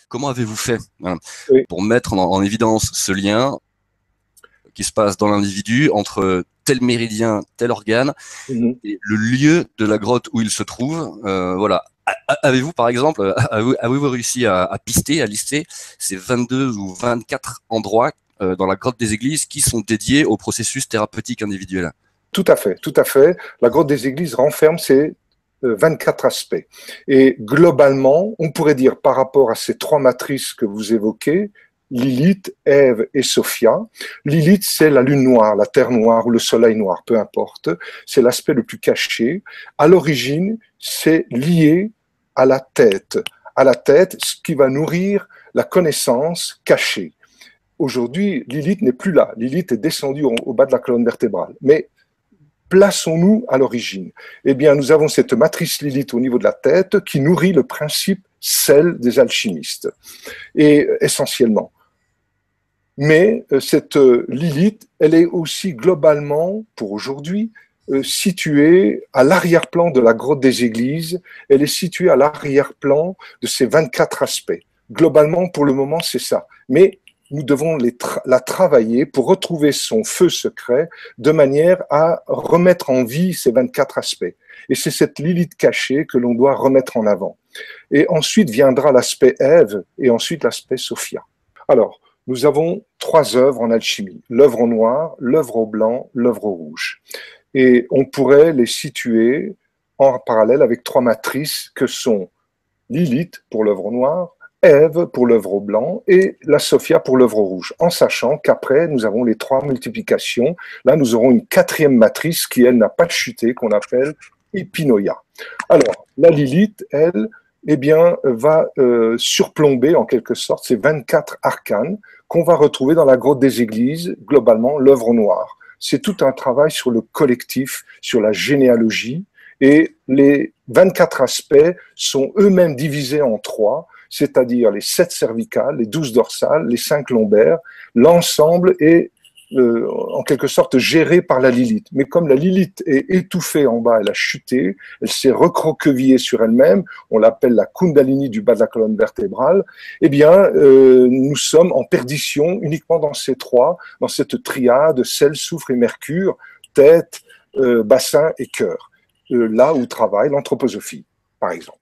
Comment avez-vous fait, voilà, Oui. pour mettre en évidence ce lien qui se passe dans l'individu entre tel méridien, tel organe Mhm. et le lieu de la grotte où il se trouve? Voilà. Avez-vous, par exemple, avez-vous réussi à pister, à lister ces 22 ou 24 endroits dans la grotte des Églises qui sont dédiés au processus thérapeutique individuel? Tout à fait, tout à fait. La grotte des Églises renferme ces 24 aspects. Et globalement, on pourrait dire par rapport à ces trois matrices que vous évoquez, Lilith, Ève et Sophia. Lilith, c'est la lune noire, la terre noire ou le soleil noir, peu importe. C'est l'aspect le plus caché. À l'origine, c'est lié à la tête. À la tête, ce qui va nourrir la connaissance cachée. Aujourd'hui, Lilith n'est plus là. Lilith est descendue au bas de la colonne vertébrale. Mais plaçons-nous à l'origine. Eh bien, nous avons cette matrice Lilith au niveau de la tête qui nourrit le principe sel des alchimistes, et essentiellement. Mais cette Lilith, elle est aussi globalement, pour aujourd'hui, située à l'arrière-plan de la grotte des Églises. Elle est située à l'arrière-plan de ces 24 aspects. Globalement, pour le moment, c'est ça. Mais nous devons la travailler pour retrouver son feu secret de manière à remettre en vie ces 24 aspects. Et c'est cette Lilith cachée que l'on doit remettre en avant. Et ensuite viendra l'aspect Ève et ensuite l'aspect Sophia. Alors, nous avons trois œuvres en alchimie, l'œuvre au noir, l'œuvre au blanc, l'œuvre au rouge. Et on pourrait les situer en parallèle avec trois matrices que sont Lilith pour l'œuvre au noir, Ève pour l'œuvre au blanc et la Sophia pour l'œuvre au rouge, en sachant qu'après, nous avons les trois multiplications. Là, nous aurons une quatrième matrice qui, elle, n'a pas chuté, qu'on appelle Epinoïa. Alors, la Lilith, elle, eh bien, va surplomber en quelque sorte ces 24 arcanes qu'on va retrouver dans la grotte des Églises, globalement l'œuvre au noir. C'est tout un travail sur le collectif, sur la généalogie, et les 24 aspects sont eux-mêmes divisés en trois, c'est-à-dire les 7 cervicales, les 12 dorsales, les 5 lombaires. L'ensemble est en quelque sorte gérée par la Lilith. Mais comme la Lilith est étouffée en bas, elle a chuté, elle s'est recroquevillée sur elle-même, on l'appelle la Kundalini du bas de la colonne vertébrale, eh bien, nous sommes en perdition uniquement dans ces trois, dans cette triade, sel, soufre et mercure, tête, bassin et cœur. Là où travaille l'anthroposophie, par exemple.